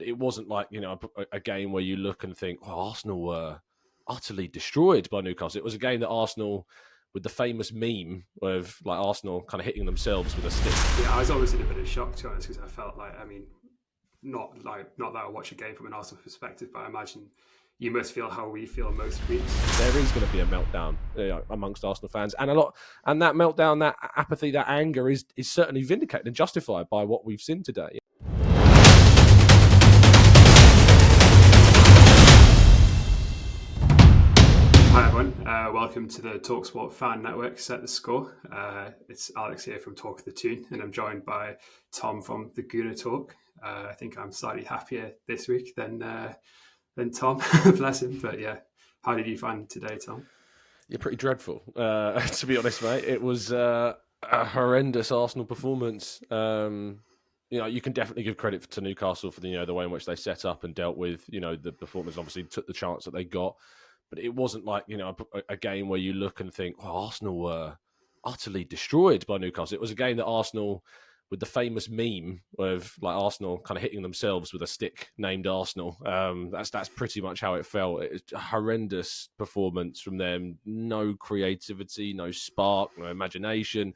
but it wasn't like, a game where you look and think, oh, Arsenal were utterly destroyed by Newcastle. It was a game that Arsenal, with the famous meme of like Arsenal kind of hitting themselves with a stick. Yeah, I was always in a bit of shock, to be honest, because I felt like, not that I watch a game from an Arsenal perspective, but I imagine you must feel how we feel most weeks. There is going to be a meltdown amongst Arsenal fans, and that meltdown, that apathy, that anger is certainly vindicated and justified by what we've seen today. Hi everyone, welcome to the talkSPORT fan network, Set the Score. It's Alex here from Talk of the Tune, and I'm joined by Tom from the Gooner Talk. I think I'm slightly happier this week than Tom, bless him. But yeah, how did you find today, Tom? You're pretty dreadful, to be honest, mate. It was a horrendous Arsenal performance. You can definitely give credit to Newcastle for the way in which they set up and dealt with the performance. Obviously, took the chance that they got. But it wasn't like, a game where you look and think, oh, Arsenal were utterly destroyed by Newcastle. It was a game that Arsenal, with the famous meme of like Arsenal kind of hitting themselves with a stick named Arsenal. That's pretty much how it felt. It was a horrendous performance from them. No creativity, no spark, no imagination.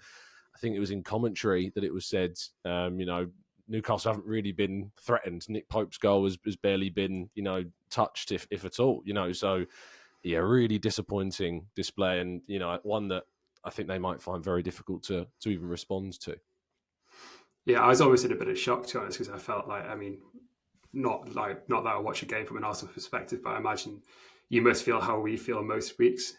I think it was in commentary that it was said, Newcastle haven't really been threatened. Nick Pope's goal has barely been, touched, if at all. So... yeah, really disappointing display, and one that I think they might find very difficult to even respond to. Yeah, I was always in a bit of shock, to be honest, because I felt like, not that I watch a game from an Arsenal perspective, but I imagine you must feel how we feel most weeks,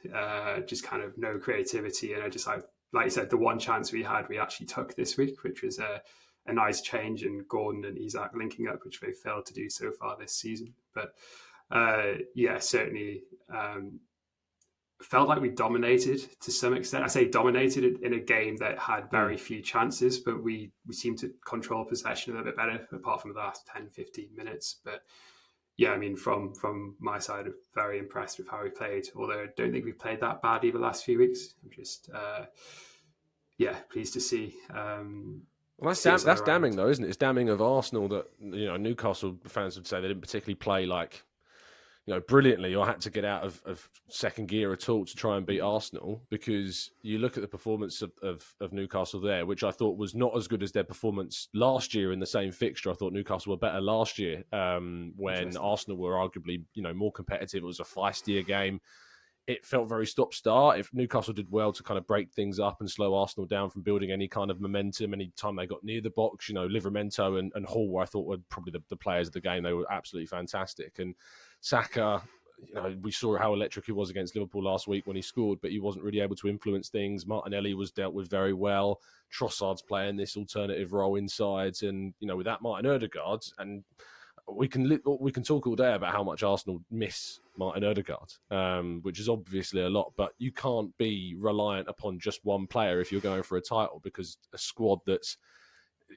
just kind of no creativity, and I just like you said, the one chance we had, we actually took this week, which was a nice change in Gordon and Isak linking up, which they failed to do so far this season, but. Certainly felt like we dominated to some extent. I say dominated in a game that had very few chances, but we seemed to control possession a little bit better, apart from the last 10, 15 minutes. But yeah, from my side, I'm very impressed with how we played, although I don't think we played that badly the last few weeks. I'm just, pleased to see. Well, that's damning, though, isn't it? It's damning of Arsenal that, Newcastle fans would say they didn't particularly play like, brilliantly, or had to get out of second gear at all to try and beat Arsenal, because you look at the performance of Newcastle there, which I thought was not as good as their performance last year in the same fixture. I thought Newcastle were better last year when Arsenal were arguably, more competitive. It was a feistier game. It felt very stop-start. If Newcastle did well to kind of break things up and slow Arsenal down from building any kind of momentum, any time they got near the box, Livramento and Hall, I thought were probably the players of the game. They were absolutely fantastic. And Saka, we saw how electric he was against Liverpool last week when he scored, but he wasn't really able to influence things. Martinelli was dealt with very well. Trossard's playing this alternative role inside, and with that, Martin Odegaard, and we can talk all day about how much Arsenal miss Martin Odegaard, which is obviously a lot, but you can't be reliant upon just one player if you're going for a title, because a squad that's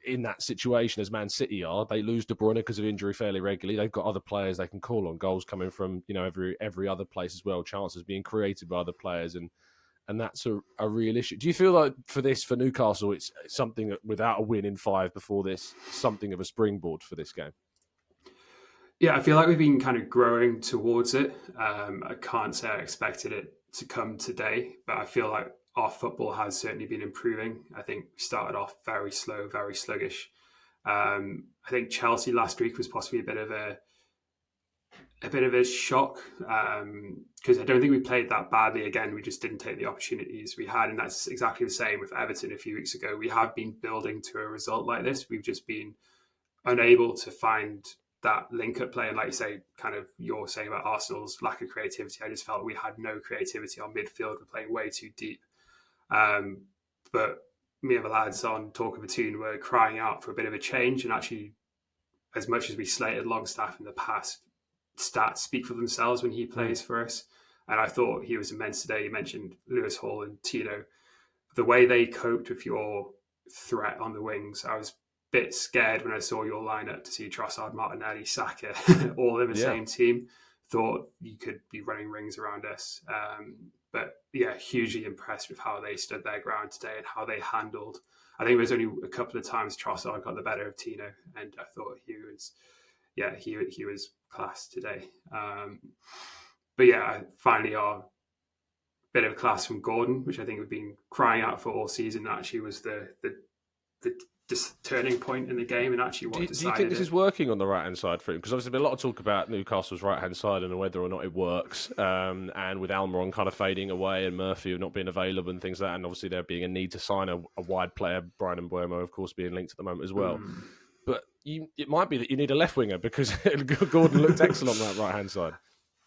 in that situation as Man City are, they lose De Bruyne because of injury fairly regularly. They've got other players they can call on, goals coming from every other place as well, chances being created by other players, and that's a real issue. Do you feel like for Newcastle, it's something that, without a win in 5 before this, something of a springboard for this game? Yeah, I feel like we've been kind of growing towards it. I can't say I expected it to come today, but I feel like our football has certainly been improving. I think we started off very slow, very sluggish. I think Chelsea last week was possibly a bit of a shock, because I don't think we played that badly. Again, we just didn't take the opportunities we had, and that's exactly the same with Everton a few weeks ago. We have been building to a result like this. We've just been unable to find that link-up play, and like you say, kind of you're saying about Arsenal's lack of creativity, I just felt we had no creativity on midfield. We're playing way too deep. But me and the lads on Talk of a Tune were crying out for a bit of a change, and actually, as much as we slated Longstaff in the past, stats speak for themselves when he plays for us. And I thought he was immense today. You mentioned Lewis Hall and Tino. The way they coped with your threat on the wings, I was bit scared when I saw your lineup to see Trossard, Martinelli, Saka, all in the same team. Thought you could be running rings around us. But yeah, hugely impressed with how they stood their ground today and how they handled. I think there was only a couple of times Trossard got the better of Tino, and I thought he was, yeah, he was class today. But yeah, finally our bit of class from Gordon, which I think we've been crying out for all season. Actually, was the turning point in the game, and actually what Do you decided think this it. is working on the right hand side for him? Because obviously, there's been a lot of talk about Newcastle's right hand side and whether or not it works. And with Almiron kind of fading away and Murphy not being available and things like that, and obviously there being a need to sign a wide player, Brian Mbuemo, of course, being linked at the moment as well. But it might be that you need a left winger because Gordon looked excellent on that right hand side.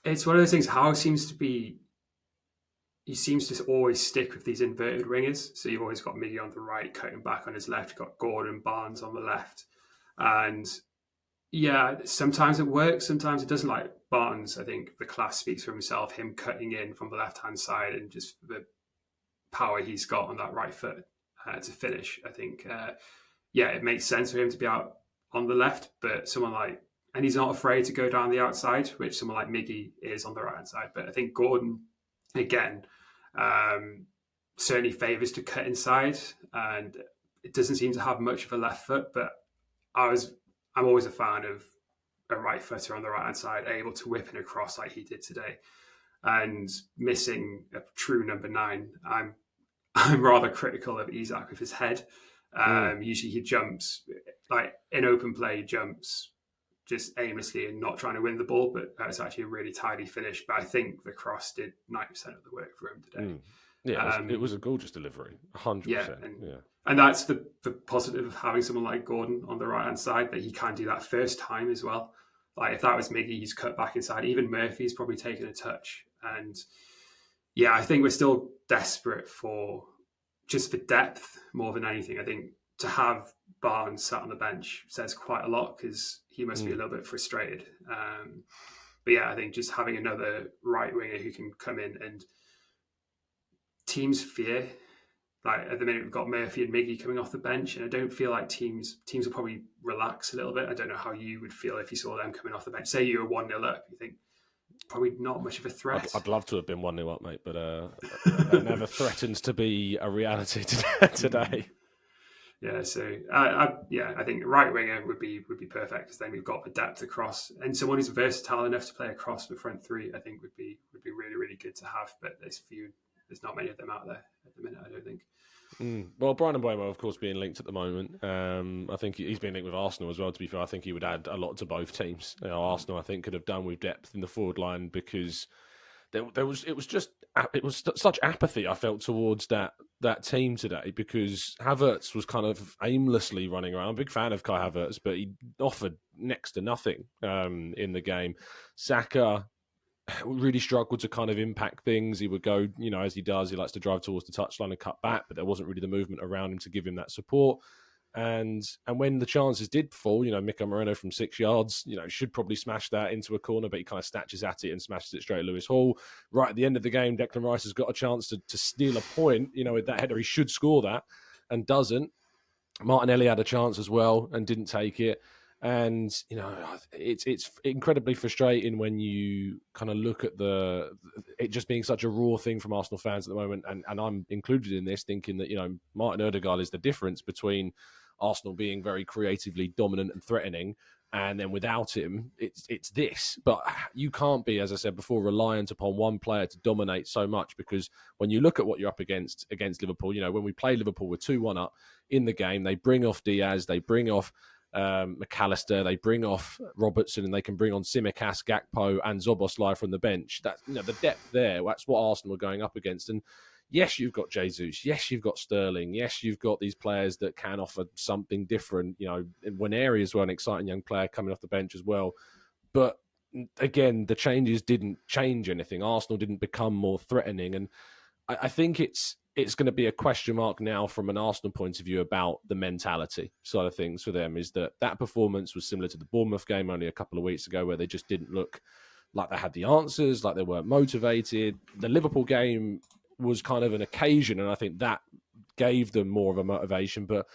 It's one of those things. Howe seems to be. He seems to always stick with these inverted wingers. So you've always got Miggy on the right, cutting back on his left. You've got Gordon, Barnes on the left. And yeah, sometimes it works, sometimes it doesn't. Like Barnes, I think the class speaks for himself, him cutting in from the left-hand side and just the power he's got on that right foot to finish. I think, yeah, it makes sense for him to be out on the left, but someone like, and he's not afraid to go down the outside, which someone like Miggy is on the right-hand side. But I think Gordon, again, certainly favours to cut inside, and it doesn't seem to have much of a left foot. But I'm always a fan of a right footer on the right hand side, able to whip it across like he did today. And missing a true number 9, I'm rather critical of Isak with his head. Usually he jumps like in open play, he jumps just aimlessly and not trying to win the ball, but it's actually a really tidy finish. But I think the cross did 90% of the work for him today. Yeah, it was a gorgeous delivery, 100%. Yeah, and that's the positive of having someone like Gordon on the right-hand side, that he can do that first time as well. Like if that was Miggy, he's cut back inside. Even Murphy's probably taken a touch. And yeah, I think we're still desperate for depth more than anything. I think to have Barnes sat on the bench says quite a lot, because he must be a little bit frustrated. But yeah, I think just having another right winger who can come in, and teams fear. Like at the minute, we've got Murphy and Miggy coming off the bench, and I don't feel like teams will probably relax a little bit. I don't know how you would feel if you saw them coming off the bench. Say you were 1-0 up, you think probably not much of a threat. I'd love to have been 1-0 up, mate, but that never threatens to be a reality today. Yeah, so I think right winger would be perfect, because then we've got the depth across, and someone who's versatile enough to play across the front three, I think would be really, really good to have. But there's not many of them out there at the minute, I don't think. Well, Brian Mbuemo, of course, being linked at the moment. I think he's been linked with Arsenal as well, to be fair. I think he would add a lot to both teams. Arsenal, I think, could have done with depth in the forward line, because it was such apathy I felt towards that team today, because Havertz was kind of aimlessly running around. I'm a big fan of Kai Havertz, but he offered next to nothing in the game. Saka really struggled to kind of impact things. He would go, as he does, he likes to drive towards the touchline and cut back, but there wasn't really the movement around him to give him that support. And when the chances did fall, Mika Moreno from 6 yards, should probably smash that into a corner, but he kind of snatches at it and smashes it straight at Lewis Hall. Right at the end of the game, Declan Rice has got a chance to steal a point, with that header. He should score that and doesn't. Martinelli had a chance as well and didn't take it. And, it's incredibly frustrating when you kind of look at it just being such a raw thing from Arsenal fans at the moment. And I'm included in this, thinking that, Martin Odegaard is the difference between Arsenal being very creatively dominant and threatening, and then without him, it's this. But you can't be, as I said before, reliant upon one player to dominate so much, because when you look at what you're up against Liverpool, when we play Liverpool, we're 2-1 up in the game. They bring off Diaz, they bring off McAllister, they bring off Robertson, and they can bring on Tsimikas, Gakpo, and Szoboszlai from the bench. That's the depth there. That's what Arsenal are going up against. And yes, you've got Jesus. Yes, you've got Sterling. Yes, you've got these players that can offer something different. Nwaneri as well, an exciting young player coming off the bench as well. But again, the changes didn't change anything. Arsenal didn't become more threatening, and I think it's going to be a question mark now from an Arsenal point of view about the mentality side of things for them. Is that performance was similar to the Bournemouth game only a couple of weeks ago, where they just didn't look like they had the answers, like they weren't motivated. The Liverpool game was kind of an occasion, and I think that gave them more of a motivation. But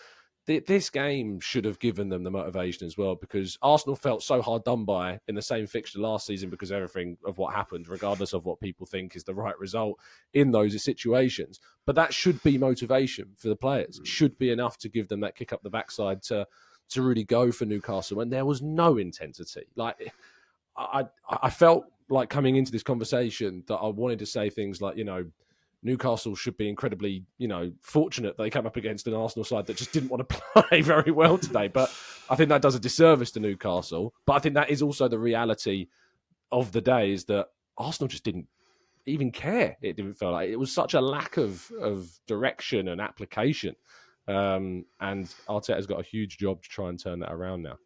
this game should have given them the motivation as well, because Arsenal felt so hard done by in the same fixture last season because of everything of what happened, regardless of what people think is the right result in those situations. But that should be motivation for the players. It should be enough to give them that kick up the backside to to really go for Newcastle, and there was no intensity. Like, I felt like coming into this conversation that I wanted to say things like, Newcastle should be incredibly, fortunate they came up against an Arsenal side that just didn't want to play very well today. But I think that does a disservice to Newcastle. But I think that is also the reality of the day, is that Arsenal just didn't even care. It didn't feel like it was such a lack of direction and application. And Arteta's got a huge job to try and turn that around now.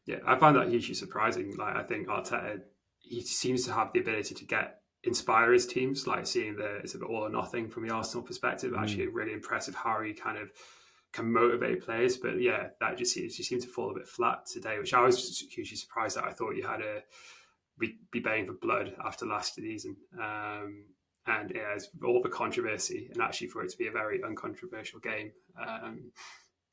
Yeah, I find that hugely surprising. Like, I think Arteta, he seems to have the ability to inspire his teams, like seeing it's a bit all or nothing from the Arsenal perspective. Actually, really impressive how he kind of can motivate players. But yeah, that just seemed to fall a bit flat today, which I was just hugely surprised at. I thought you had be baying for blood after last season. And yeah, it's all the controversy, and actually for it to be a very uncontroversial game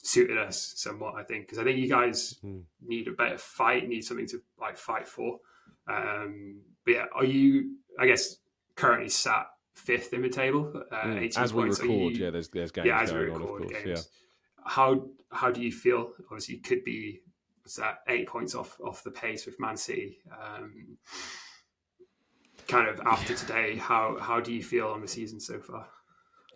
suited us somewhat, I think, because I think you guys need a better fight, need something to like fight for. But yeah, are you, I guess, currently sat fifth in the table? 18 as we points. record, there's games as we going record on, of course. games. Yeah. How do you feel? Obviously, you could be 8 points off the pace with Man City. Kind of after today, how do you feel on the season so far?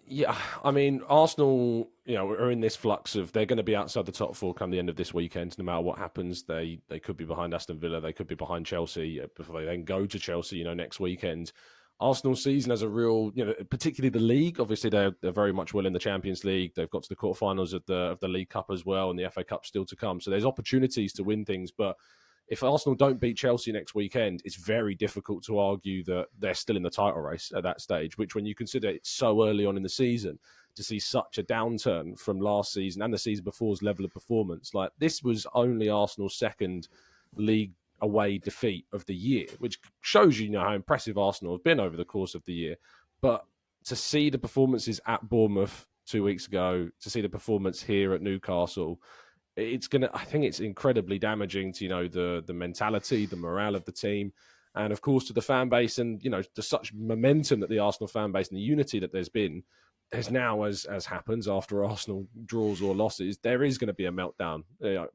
Yeah, I mean, Arsenal, are in this flux of they're going to be outside the top four come the end of this weekend. No matter what happens, they could be behind Aston Villa, they could be behind Chelsea before they then go to Chelsea, next weekend. Arsenal's season has a real, particularly the league. Obviously, they're very much well in the Champions League. They've got to the quarterfinals of the League Cup as well, and the FA Cup still to come. So there's opportunities to win things, but if Arsenal don't beat Chelsea next weekend, it's very difficult to argue that they're still in the title race at that stage, which when you consider it's so early on in the season, to see such a downturn from last season and the season before's level of performance, like this was only Arsenal's second league away defeat of the year, which shows you how impressive Arsenal have been over the course of the year. But to see the performances at Bournemouth 2 weeks ago, to see the performance here at Newcastle, I think it's incredibly damaging to, the mentality, the morale of the team, and of course to the fan base, and, to such momentum that the Arsenal fan base and the unity that there's been. There's now, as happens after Arsenal draws or losses, there is going to be a meltdown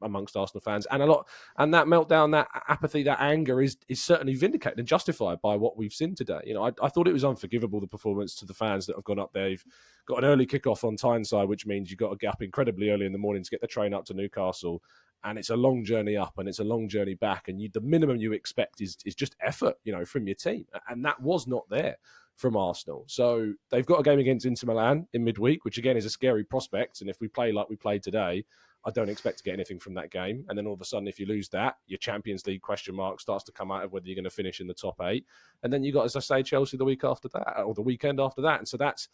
amongst Arsenal fans, and that meltdown, that apathy, that anger is certainly vindicated and justified by what we've seen today. I thought it was unforgivable, the performance to the fans that have gone up there. You've got an early kickoff on Tyneside, which means you've got to get up incredibly early in the morning to get the train up to Newcastle, and it's a long journey up and it's a long journey back, and the minimum you expect is just effort, from your team, and that was not there from Arsenal. So they've got a game against Inter Milan in midweek, which again is a scary prospect. And if we play like we played today, I don't expect to get anything from that game. And then all of a sudden, if you lose that, your Champions League question mark starts to come out of whether you're going to finish in the top 8. And then you got, as I say, Chelsea the week after that, or the weekend after that. And so that's,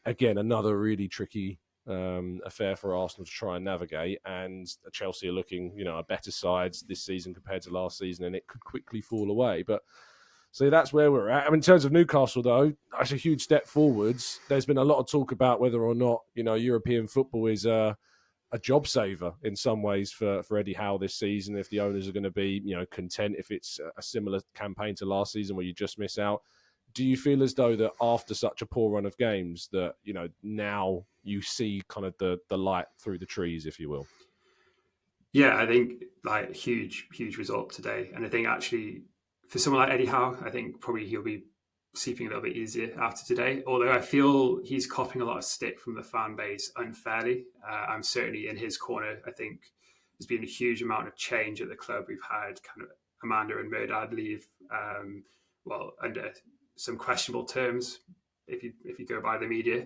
again, another really tricky affair for Arsenal to try and navigate. And Chelsea are looking, a better side this season compared to last season, and it could quickly fall away. But so that's where we're at. I mean, in terms of Newcastle, though, that's a huge step forwards. There's been a lot of talk about whether or not, European football is a job saver in some ways for Eddie Howe this season, if the owners are going to be, content if it's a similar campaign to last season where you just miss out. Do you feel as though that after such a poor run of games that, now you see kind of the light through the trees, if you will? Yeah, I think huge result today. And I think actually, for someone like Eddie Howe, I think probably he'll be sleeping a little bit easier after today. Although I feel he's copping a lot of stick from the fan base unfairly. I'm certainly in his corner. I think there's been a huge amount of change at the club. We've had kind of Amanda and Murdad leave, under some questionable terms, if you go by the media.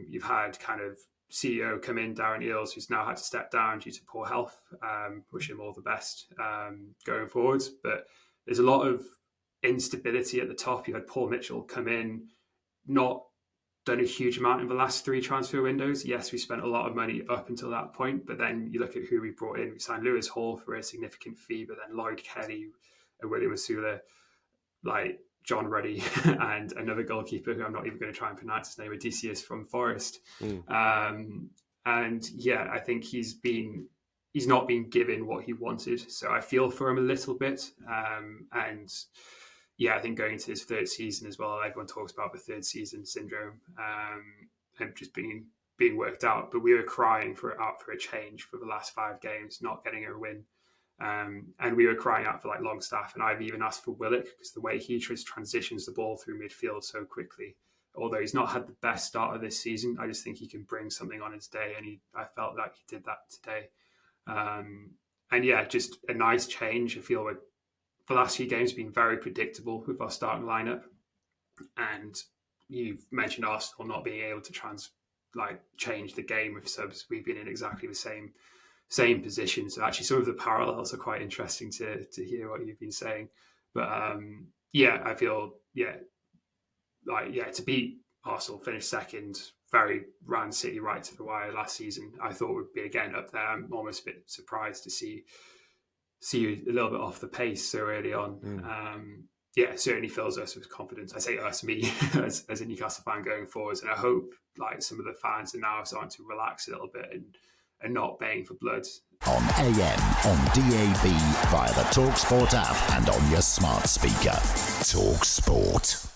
You've had kind of CEO come in, Darren Eales, who's now had to step down due to poor health. Wish him all the best going forwards. But there's a lot of instability at the top. You had Paul Mitchell come in, not done a huge amount in the last 3 transfer windows. Yes, we spent a lot of money up until that point, but then you look at who we brought in. We signed Lewis Hall for a significant fee, but then Lloyd Kelly and William Asula, John Ruddy and another goalkeeper who I'm not even going to try and pronounce his name, Odysseus from Forest. And yeah, I think he's not been given what he wanted. So I feel for him a little bit. And yeah, I think going into his 3rd season as well, everyone talks about the 3rd season syndrome, and just being being worked out, but we were crying for a change for the last 5 games, not getting a win. And we were crying out for like Longstaff, and I've even asked for Willock because the way he transitions the ball through midfield so quickly, although he's not had the best start of this season, I just think he can bring something on his day, and I felt like he did that today. And yeah, just a nice change. I feel like the last few games have been very predictable with our starting lineup, and you've mentioned Arsenal not being able to change the game with subs. We've been in exactly the same position. So actually some of the parallels are quite interesting to hear what you've been saying. But I feel, to beat Arsenal, finish second, ran City right to the wire last season, I thought would be again up there. I'm almost a bit surprised to see you a little bit off the pace so early on. It certainly fills us with confidence. I say us, me, as a Newcastle fan going forwards. And I hope like some of the fans are now starting to relax a little bit and not baying for blood. On AM, on DAB, via the talkSPORT app and on your smart speaker. talkSPORT.